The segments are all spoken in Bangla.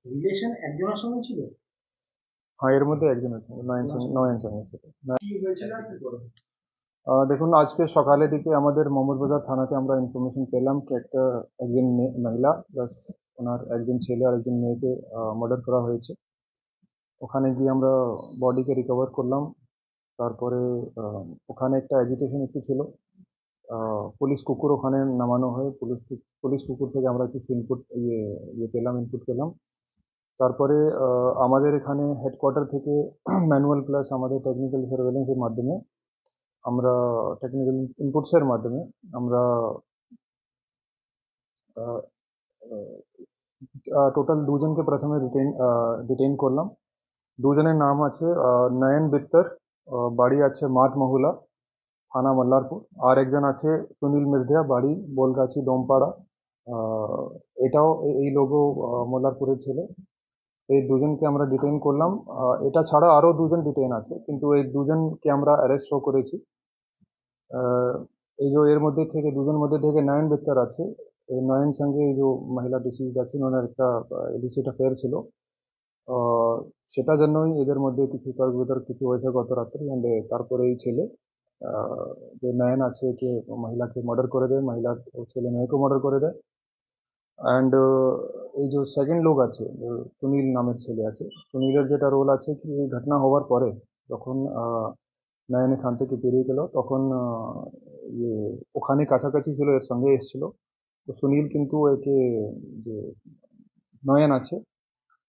রিলেশন একজনের সঙ্গে ছিল? হ্যাঁ, এর মধ্যে একজনের সঙ্গে, নয়ন সঙ্গে ছিল। কি হয়েছিল আর কি করে? দেখুন, আজকে সকালের দিকে আমাদের মোহাম্মদবাজার থানাতে আমরা ইনফরমেশন পেলাম কি একজন মহিলা প্লাস ওনার একজন ছেলে আর একজন মেয়েকে মার্ডার করা হয়েছে। ওখানে গিয়ে আমরা বডিকে রিকভার করলাম। তারপরে আহ, ওখানে একটা অ্যাজিটেশন একটু ছিল। পুলিশ কুকুর ওখানে নামানো হয়। পুলিশ কুকুর থেকে আমরা কিছু ইনপুট পেলাম। তারপরে আমাদের এখানে হেডকোয়ার্টার থেকে ম্যানুয়াল প্লাস আমাদের টেকনিক্যাল সার্ভেলেন্সের মাধ্যমে আমরা টেকনিক্যাল ইনপুটসের মাধ্যমে আমরা টোটাল দুজনকে প্রথমে ডিটেইন করলাম। দুজনের নাম আছে নয়ন বিত্তর, বাড়ি আছে মাঠ মহুলা, থানা মল্লারপুর। আর একজন আছে সুনীল মির্ধিয়া, বাড়ি বোলগাছি ডোমপাড়া। আহ, এই লোগো মল্লারপুরের ছেলে। এই দুজনকে আমরা ডিটেইন করলাম। এটা ছাড়া আরো দুজন ডিটেইন আছে, কিন্তু এই দুজনকে আমরা অ্যারেস্ট করেছি। আহ, এই যে এর মধ্যে থেকে নয়ন বেক্তার আছে। এই নয়ন সঙ্গে এই যে মহিলা ডিসিজ আছে, ওনার একটা ইলিসিট অ্যাফেয়ার ছিল। আহ, সেটার জন্যই এদের মধ্যে কিছু তর্ক বিতর্ক কিছু হয়েছে গত রাত্রে। and তারপরে এই ছেলে আহ, যে নয়ন আছে কে মহিলাকে মার্ডার করে দেয়, ও ছেলে মেয়েকে মার্ডার করে দেয়। অ্যান্ড এই যে সেকেন্ড লোক আছে, সুনীল নামের ছেলে আছে। সুনীলের যেটা রোল আছে কি, এই ঘটনা হওয়ার পরে যখন নয়ন এখান থেকে বেরিয়ে গেল, তখন ইয়ে ওখানে কাছাকাছি ছিল, এর সঙ্গে এসেছিল। তো সুনীল কিন্তু একে, যে নয়ন আছে,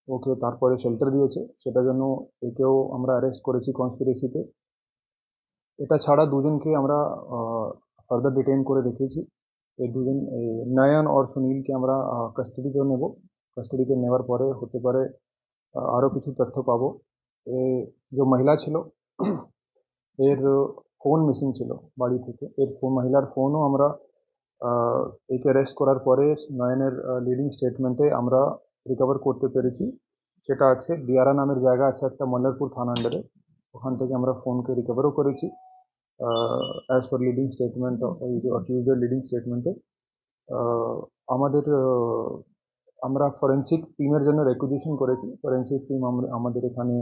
ওকে তারপরে শেল্টার দিয়েছে। সেটার জন্য একেও আমরা অ্যারেস্ট করেছি কনস্পিরেসিতে। এটা ছাড়া দুজনকে আমরা ফার্দার ডিটেইন করে রেখেছি। এই দুজন, এই নয়ন আর সুনীলকে আমরা কাস্টাডিতে নেব। কাস্টাডিতে নেওয়ার পরে হতে পারে আরো কিছু তথ্য পাবো। এ যে মহিলা ছিল, এর ফোন মিসিং ছিল বাড়ি থেকে। মহিলার ফোনও আমরা আহ, একে অ্যারেস্ট করার পরে নয়নের লিডিং স্টেটমেন্টে আমরা রিকভার করতে পেরেছি। সেটা আছে দিয়ারা নামের জায়গা আছে একটা, মল্লারপুর থানা আন্ডারে। ওখান থেকে আমরা ফোনকে রিকভারও করেছি অ্যাজ পার লিডিং স্টেটমেন্ট। এই যে অ্যাকিউজের লিডিং স্টেটমেন্টে আমাদের আমরা ফরেন্সিক টিমের জন্য রেকুইজিশন করেছি। ফরেন্সিক টিম আমাদের এখানে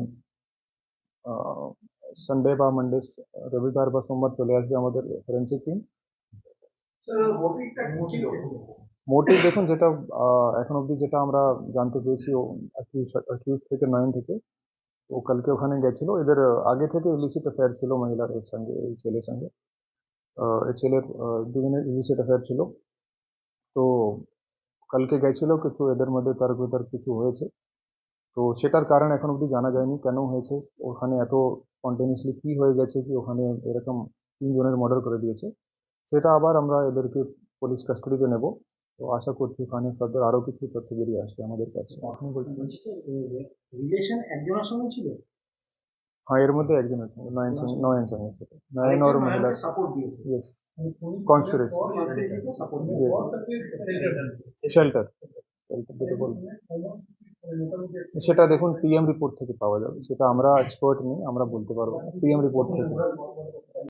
সানডে বা মানডে, রবিবার বা সোমবার চলে আসবে আমাদের ফরেন্সিক টিম। মোটিভটা কি ছিল? মোটিভ দেখুন, যেটা এখন অবধি যেটা আমরা জানতে পেরেছি, ও অ্যাকিউজ থেকে নয়ন থেকে, ও কালকে ওখানে গেছিল। এদের আগে থেকে ইলিসিট অ্যাফেয়ার ছিল মহিলার এর সঙ্গে, এই ছেলের সঙ্গে। এই ছেলের দুজনের ইলিসিট অ্যাফেয়ার ছিল। তো কালকে গেছিল, কিছু এদের মধ্যে তর্ক বিতর্ক কিছু হয়েছে। তো সেটার কারণ এখন অবধি জানা যায়নি কেন হয়েছে। ওখানে এত স্পন্টেনিয়াসলি কি হয়ে গেছে কি ওখানে এরকম তিনজনের মার্ডার করে দিয়েছে। সেটা আবার আমরা এদেরকে পুলিশ কাস্টাডিতে নেব। তো আশা করছি ওখানে ফার্দার আরো কিছু তথ্য বেরিয়ে আসবে আমাদের কাছে। আপনি বলছেন? বলছি যে রিলেশন একজনের সঙ্গে ছিল? হ্যাঁ, এর মধ্যে একজনের সঙ্গে, নয়ন সঙ্গে ছিল। নয়ন আরেকজন ওর মহিলা। নয়নকে সাপোর্ট দিয়েছে? Yes, conspiracy. Support shelter, shelter যেটা বলবো, সেটা দেখুন পিএম রিপোর্ট থেকে পাওয়া যাবে। সেটা আমরা এক্সপার্ট নেই, আমরা বলতে পারবো না। পিএম রিপোর্ট থেকে।